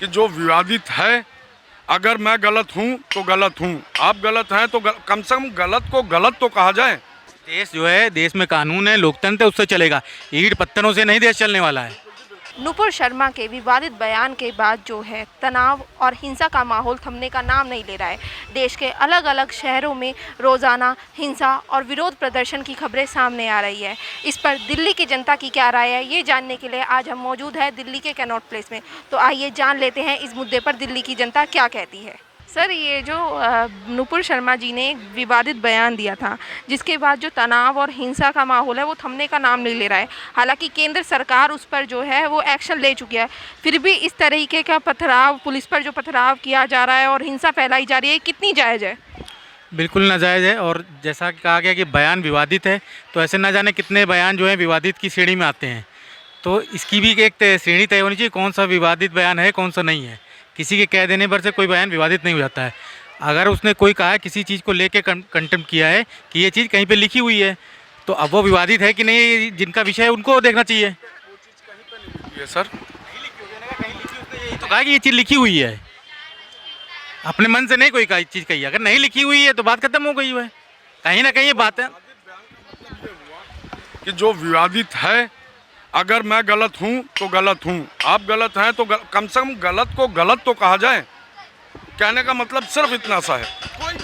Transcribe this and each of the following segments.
कि जो विवादित है, अगर मैं गलत हूँ तो गलत हूँ, आप गलत हैं तो कम से कम गलत को गलत तो कहा जाए। देश जो है, देश में कानून है, लोकतंत्र है, उससे चलेगा। ईंट पत्थरों से नहीं देश चलने वाला है। नुपुर शर्मा के विवादित बयान के बाद जो है तनाव और हिंसा का माहौल थमने का नाम नहीं ले रहा है। देश के अलग अलग शहरों में रोज़ाना हिंसा और विरोध प्रदर्शन की खबरें सामने आ रही है। इस पर दिल्ली की जनता की क्या राय है, ये जानने के लिए आज हम मौजूद हैं दिल्ली के कैनॉट प्लेस में। तो आइए जान लेते हैं इस मुद्दे पर दिल्ली की जनता क्या कहती है। सर, ये जो नुपुर शर्मा जी ने एक विवादित बयान दिया था, जिसके बाद जो तनाव और हिंसा का माहौल है वो थमने का नाम नहीं ले रहा है। हालांकि केंद्र सरकार उस पर जो है वो एक्शन ले चुकी है, फिर भी इस तरीके का पथराव, पुलिस पर जो पथराव किया जा रहा है और हिंसा फैलाई जा रही है, कितनी जायज़ है? बिल्कुल नाजायज़ है। और जैसा कि कहा गया कि बयान विवादित है, तो ऐसे ना जाने कितने बयान जो है विवादित की श्रेणी में आते हैं। तो इसकी भी एक श्रेणी तय होनी चाहिए, कौन सा विवादित बयान है, कौन सा नहीं है। किसी के कह देने पर से कोई बयान विवादित नहीं हो जाता है। अगर उसने कोई कहा है, किसी चीज़ को लेके कंटेम्प्ट किया है कि ये चीज़ कहीं पे लिखी हुई है, तो अब वो विवादित है कि नहीं, जिनका विषय है उनको देखना चाहिए। ये सर तो कहा कि ये चीज़ लिखी हुई है, अपने मन से नहीं कोई चीज़ कही। अगर नहीं लिखी हुई है तो बात खत्म हो गई है। कहीं ना कहीं ये बात है कि जो विवादित है, अगर मैं गलत हूँ तो गलत हूँ, आप गलत हैं तो कम से कम गलत को गलत तो कहा जाए। कहने का मतलब सिर्फ इतना सा है।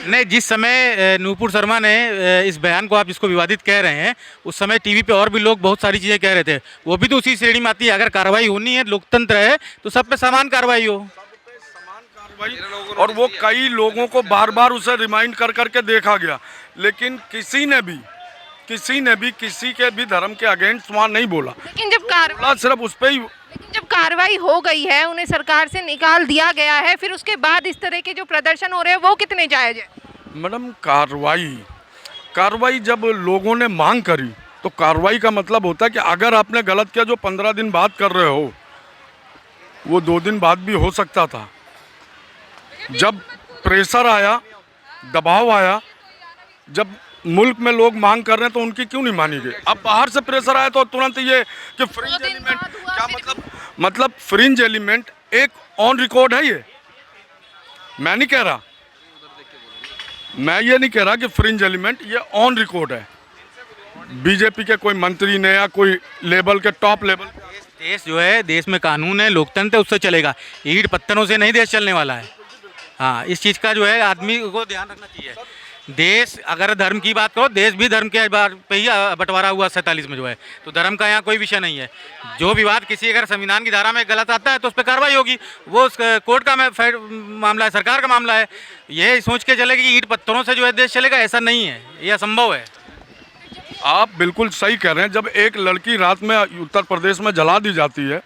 नहीं, जिस समय नुपुर शर्मा ने इस बयान को, आप जिसको विवादित कह रहे हैं, उस समय टीवी पे और भी लोग बहुत सारी चीज़ें कह रहे थे, वो भी तो उसी श्रेणी में आती है। अगर कार्रवाई होनी है, लोकतंत्र है, तो सब पे समान कार्रवाई हो। और वो कई लोगों को बार बार उसे रिमाइंड कर करके देखा गया, लेकिन किसी ने भी किसी के भी धर्म के अगेंस्ट वहाँ नहीं बोला। लेकिन जब सिर्फ उस पर ही। लेकिन जब कार्रवाई हो गई है, उन्हें सरकार से निकाल दिया गया है, फिर उसके बाद इस तरह के जो प्रदर्शन हो रहे हैं वो कितने जायज़ है? मैडम, कार्रवाई जब लोगों ने मांग करी, तो कार्रवाई का मतलब होता है कि अगर आपने गलत किया, जो 15 दिन बाद कर रहे हो, वो 2 दिन बाद भी हो सकता था। जब प्रेशर आया, दबाव आया, जब मुल्क में लोग मांग कर रहे हैं, तो उनकी क्यों नहीं मानी गई? अब बाहर से प्रेशर आया तो तुरंत ये कि फ्रिंज एलिमेंट, क्या मतलब फ्रिंज एलिमेंट एक ऑन रिकॉर्ड है। ये मैं ये नहीं कह रहा कि फ्रिंज एलिमेंट ये ऑन रिकॉर्ड है। बीजेपी के कोई मंत्री ने या कोई लेवल के टॉप लेवल। देश जो है, देश में कानून है, लोकतंत्र है, उससे चलेगा। ईंट पत्थरों से नहीं देश चलने वाला है। हाँ, इस चीज़ का जो है आदमी को ध्यान रखना चाहिए। देश, अगर धर्म की बात करो, देश भी धर्म के बार पे ही बंटवारा हुआ 47 में जो है, तो धर्म का यहाँ कोई विषय नहीं है। जो विवाद किसी अगर संविधान की धारा में गलत आता है तो उस पर कार्रवाई होगी। वो कोर्ट का मामला है, सरकार का मामला है। ये सोच के चले कि ईंट पत्थरों से जो है देश चलेगा, ऐसा नहीं है, ये असंभव है। आप बिल्कुल सही कह रहे हैं। जब एक लड़की रात में उत्तर प्रदेश में जला दी जाती है,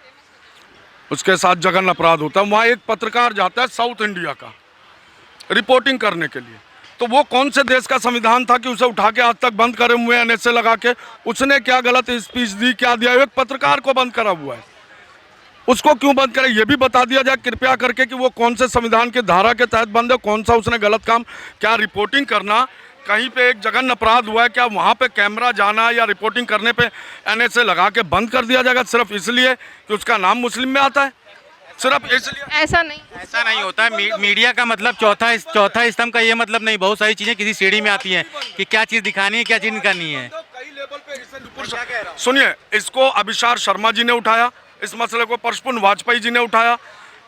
उसके साथ जघन्य अपराध होता है, वहाँ एक पत्रकार जाता है साउथ इंडिया का रिपोर्टिंग करने के लिए, तो वो कौन से देश का संविधान था कि उसे उठा के आज तक बंद करे हुए हैं NSA लगा के? उसने क्या गलत स्पीच दी, क्या दिया? एक पत्रकार को बंद करा हुआ है, उसको क्यों बंद करे? ये भी बता दिया जाए कृपया करके कि वो कौन से संविधान की धारा के तहत बंद है, कौन सा उसने गलत काम। क्या रिपोर्टिंग करना, कहीं पे एक जघन्य अपराध हुआ है, क्या वहाँ पे कैमरा जाना या रिपोर्टिंग करने पे NSA लगा के बंद कर दिया जाएगा सिर्फ इसलिए कि उसका नाम मुस्लिम में आता है? सिर्फ इसलिए? ऐसा नहीं होता है। मीडिया का मतलब चौथा स्तंभ का ये मतलब नहीं। बहुत सारी चीज़ें किसी श्रेणी में आती हैं कि क्या चीज़ दिखानी है, क्या चीज़ निकालनी है। सुनिए, इसको अभिषार शर्मा जी ने उठाया, इस मसले को प्रशपुन वाजपेयी जी ने उठाया,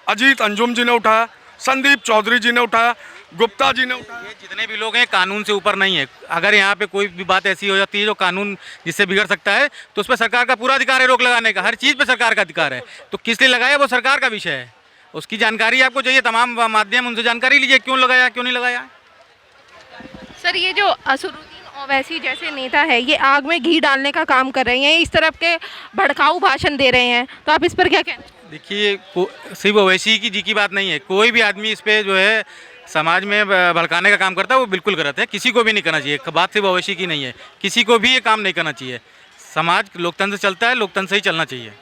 अजीत अंजुम जी ने उठाया, संदीप चौधरी जी ने उठाया, गुप्ता जी ने उठाया। ये जितने भी लोग हैं, कानून से ऊपर नहीं है। अगर यहाँ पे कोई भी बात ऐसी हो जाती है जो कानून जिससे बिगड़ सकता है, तो उस पर सरकार का पूरा अधिकार है रोक लगाने का। हर चीज़ पे सरकार का अधिकार है। तो किस लिए लगाया, वो सरकार का विषय है। उसकी जानकारी आपको चाहिए, तमाम माध्यम उनसे जानकारी लीजिए, क्यों लगाया, क्यों नहीं लगाया। सर, ये जो असुरुद्दीन ओवैसी जैसे नेता है, ये आग में घी डालने का काम कर रहे हैं, इस तरफ के भड़काऊ भाषण दे रहे हैं, तो आप इस पर क्या कहते हैं? देखिए, सिर्फ ओवैसी जी की बात नहीं है। कोई भी आदमी इस पर जो है समाज में भड़काने का काम करता है, वो बिल्कुल गलत है। किसी को भी नहीं करना चाहिए। बात सिर्फ ओवैसी की नहीं है, किसी को भी ये काम नहीं करना चाहिए। समाज लोकतंत्र से चलता है, लोकतंत्र से ही चलना चाहिए।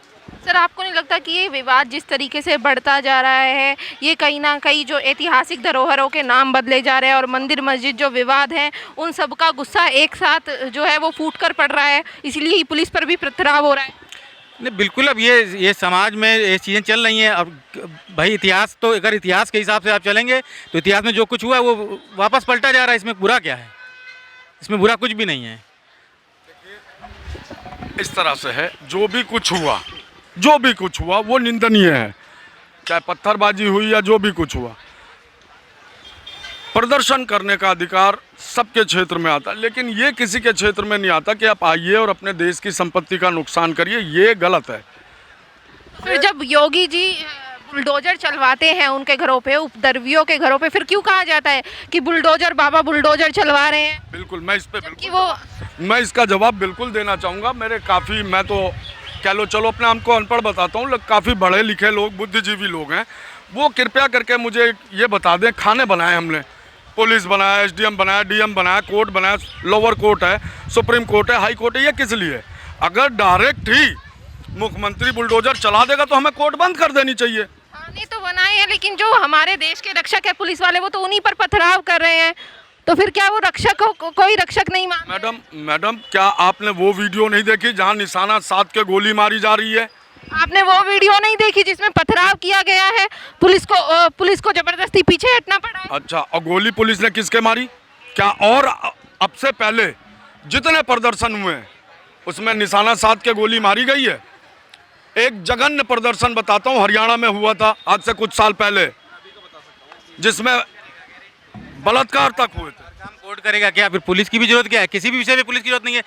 सर, आपको नहीं लगता कि ये विवाद जिस तरीके से बढ़ता जा रहा है, ये कहीं ना कहीं जो ऐतिहासिक धरोहरों के नाम बदले जा रहे हैं और मंदिर मस्जिद जो विवाद हैं, उन सब का गुस्सा एक साथ जो है वो फूट कर पड़ रहा है, इसलिए ही पुलिस पर भी पथराव हो रहा है? नहीं बिल्कुल, अब ये समाज में ये चीज़ें चल रही हैं। अब भाई इतिहास तो, अगर इतिहास के हिसाब से आप चलेंगे तो इतिहास में जो कुछ हुआ है वो वापस पलटा जा रहा है। इसमें बुरा क्या है? इसमें बुरा कुछ भी नहीं है। इस तरह से है, जो भी कुछ हुआ वो निंदनीय है, चाहे पत्थरबाजी हुई या जो भी कुछ हुआ। प्रदर्शन करने का अधिकार सबके क्षेत्र में आता है, लेकिन ये किसी के क्षेत्र में नहीं आता कि आप आइए और अपने देश की संपत्ति का नुकसान करिए, ये गलत है। फिर जब योगी जी बुलडोजर चलवाते हैं उनके घरों पे, उपद्रवियों के घरों पे, फिर क्यों कहा जाता है कि बुलडोजर बाबा बुलडोजर चलवा रहे हैं? बिल्कुल, मैं इस पे जबकि मैं इसका जवाब बिल्कुल देना चाहूँगा। मैं तो कह लो चलो अपने आप को अनपढ़ बताता हूँ, काफ़ी पढ़े लिखे लोग, बुद्धिजीवी लोग हैं, वो कृपया करके मुझे ये बता दें, खाने बनाए हमने, पुलिस बनाया, एसडीएम बनाया, डीएम बनाया, कोर्ट बनाया, लोअर कोर्ट है, सुप्रीम कोर्ट है, हाई कोर्ट है, ये किस लिए? अगर डायरेक्ट ही मुख्यमंत्री बुलडोजर चला देगा तो हमें कोर्ट बंद कर देनी चाहिए। थाने तो बनाए हैं, लेकिन जो हमारे देश के रक्षक है पुलिस वाले, वो तो उन्हीं पर पथराव कर रहे हैं। तो फिर क्या वो रक्षक को कोई रक्षक नहीं मान? मैडम क्या आपने वो वीडियो नहीं देखी जहाँ निशाना साध के गोली मारी जा रही है? आपने वो वीडियो नहीं देखी जिसमें पथराव किया गया है, पुलिस को जबरदस्ती पीछे हटना पड़ा है? अच्छा, और गोली पुलिस ने किसके मारी? क्या और अब से पहले जितने प्रदर्शन हुए हैं उसमें निशाना साध के गोली मारी गई है? एक जघन्य प्रदर्शन बताता हूँ, हरियाणा में हुआ था आज से कुछ साल पहले, जिसमें बलात्कार तक हुए थे। काम कोर्ट करेगा क्या? फिर पुलिस की भी जरूरत क्या है? किसी भी विषय में पुलिस की जरूरत नहीं है।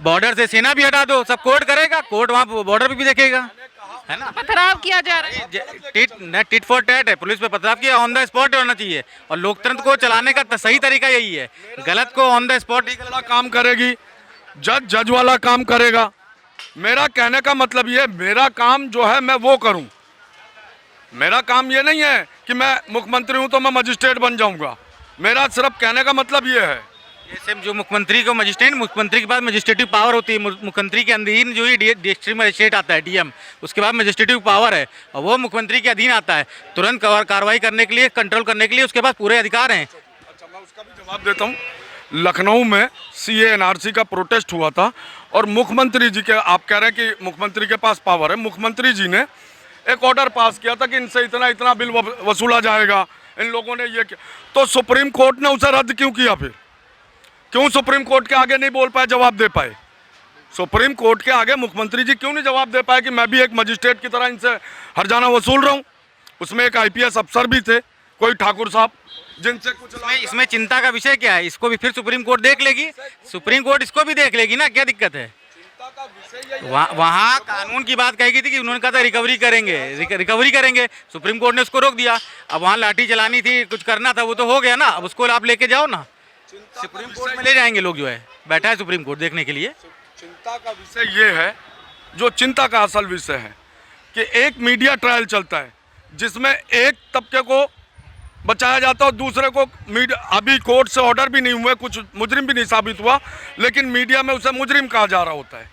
बॉर्डर से सेना भी हटा दो, सब कोर्ट करेगा, कोर्ट वहाँ बॉर्डर पे भी देखेगा, है ना? पथराव किया जा रहा है, टिट फॉर टैट है। पुलिस पे पथराव किया, ऑन द स्पॉट होना चाहिए। और लोकतंत्र को चलाने का सही तरीका यही है, गलत को ऑन द स्पॉट ही वाला काम करेगी, जज वाला काम करेगा। मेरा कहने का मतलब ये, मेरा काम जो है मैं वो करूं। मेरा काम ये नहीं है कि मैं मुख्यमंत्री हूं तो मैं मजिस्ट्रेट बन जाऊंगा। मेरा सिर्फ कहने का मतलब ये है, जैसे जो मुख्यमंत्री को मजिस्ट्रेट, मुख्यमंत्री के पास मजिस्ट्रेटिव पावर होती है। मुख्यमंत्री के अधीन जो ही डिस्ट्रिक्ट मजिस्ट्रेट आता है, डीएम, उसके बाद मजिस्ट्रेटिव पावर है और वो मुख्यमंत्री के अधीन आता है। तुरंत कार्रवाई करने के लिए, कंट्रोल करने के लिए उसके पास पूरे अधिकार हैं। अच्छा, मैं उसका भी जवाब देता हूँ। लखनऊ में सीए एनआरसी का प्रोटेस्ट हुआ था और मुख्यमंत्री जी के, आप कह रहे हैं कि मुख्यमंत्री के पास पावर है, मुख्यमंत्री जी ने एक ऑर्डर पास किया था कि इनसे इतना बिल वसूला जाएगा, इन लोगों ने ये किया, तो सुप्रीम कोर्ट ने उसे रद्द क्यों किया? फिर क्यों सुप्रीम कोर्ट के आगे नहीं बोल पाए, जवाब दे पाए? सुप्रीम कोर्ट के आगे मुख्यमंत्री जी क्यों नहीं जवाब दे पाए कि मैं भी एक मजिस्ट्रेट की तरह इनसे हर्जाना वसूल रहा हूँ? उसमें एक आईपीएस अफसर भी थे, कोई ठाकुर साहब, जिनसे कुछ इसमें चिंता का विषय क्या है? इसको भी फिर सुप्रीम कोर्ट देख लेगी, सुप्रीम कोर्ट इसको भी देख लेगी ना, क्या दिक्कत है? वहाँ कानून की बात कही गई थी कि उन्होंने कहा था रिकवरी करेंगे, सुप्रीम कोर्ट ने उसको रोक दिया। अब वहाँ लाठी चलानी थी, कुछ करना था, वो तो हो गया ना, अब उसको आप लेके जाओ ना, सुप्रीम कोर्ट में ले जाएंगे लोग, जो है बैठा है सुप्रीम कोर्ट देखने के लिए। चिंता का विषय ये है, जो चिंता का असल विषय है कि एक मीडिया ट्रायल चलता है जिसमें एक तबके को बचाया जाता है और दूसरे को अभी कोर्ट से ऑर्डर भी नहीं हुए, कुछ मुजरिम भी नहीं साबित हुआ, लेकिन मीडिया में उसे मुजरिम कहा जा रहा होता है।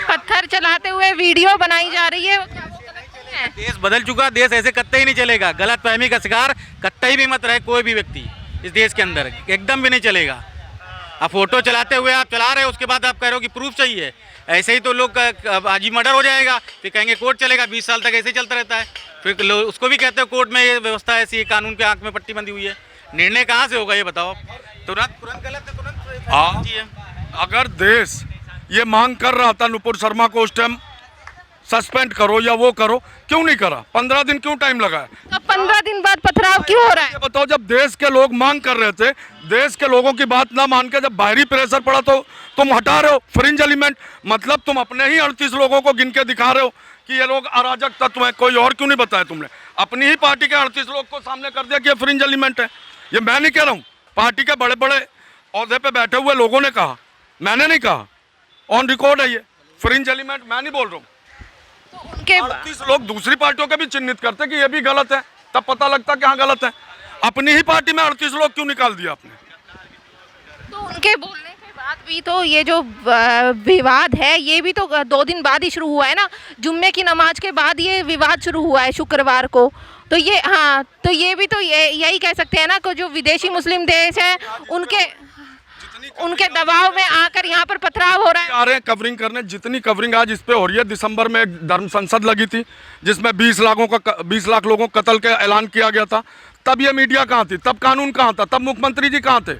पत्थर चलाते हुए वीडियो बनाई जा रही है। देश बदल चुका, देश ऐसे कतई नहीं चलेगा। गलत फहमी का शिकार कतई भी मत रहे कोई भी व्यक्ति इस देश के अंदर, एकदम भी नहीं चलेगा। अब फोटो चलाते हुए आप चला रहे हो, उसके बाद आप कह रहे हो कि प्रूफ चाहिए, ऐसे ही तो लोग आज ही मर्डर हो जाएगा, फिर कहेंगे कोर्ट चलेगा, 20 साल तक ऐसे ही चलता रहता है। फिर उसको भी कहते हो कोर्ट में ये व्यवस्था ऐसी है, कानून के आंख में पट्टी बंधी हुई है। निर्णय कहाँ से होगा ये बताओ? तुरंत गलत है, तुरंत। अगर देश ये मांग कर रहा था नुपुर शर्मा को उस टाइम सस्पेंड करो या वो करो, क्यों नहीं करा? 15 दिन क्यों टाइम लगा है? अब 15 दिन बाद पथराव क्यों हो रहा है? ये बताओ, जब देश के लोग मांग कर रहे थे, देश के लोगों की बात ना मान के जब बाहरी प्रेशर पड़ा तो तुम हटा रहे हो फ्रिंज एलिमेंट। मतलब तुम अपने ही 38 लोगों को गिन के दिखा रहे हो कि ये लोग अराजक तत्व हैं, कोई और क्यों नहीं बताया तुमने? अपनी ही पार्टी के 38 लोग को सामने कर दिया कि ये फ्रिंज एलिमेंट है। ये मैं नहीं कह रहा हूँ, पार्टी के बड़े बड़े ओहदे पे बैठे हुए लोगों ने कहा, मैंने नहीं कहा, ऑन रिकॉर्ड है ये फ्रिंज एलिमेंट, मैं नहीं बोल रहा हूँ। उनके 38 लोग दूसरी पार्टियों के भी चिन्हित करते कि ये भी गलत है, तब पता लगता कि हाँ गलत है। अपनी ही पार्टी में 38 लोग क्यों निकाल दिया आपने? तो उनके बोलने के बाद भी तो ये जो विवाद है, ये भी तो 2 दिन बाद ही शुरू हुआ है ना। जुम्मे की नमाज के बाद ये विवाद शुरू हुआ है शुक्रवार को। तो ये, हाँ, तो ये भी तो यही कह सकते हैं ना कि जो विदेशी मुस्लिम देश है उनके दबाव में आकर यहाँ पर पथराव हो रहा है। आ रहे हैं कवरिंग करने, जितनी कवरिंग आज इस पे हो रही है। दिसंबर में एक धर्म संसद लगी थी जिसमें 20 लाख लोगों को कत्ल का ऐलान किया गया था। तब ये मीडिया कहाँ थी, तब कानून कहाँ था, तब मुख्यमंत्री जी कहाँ थे?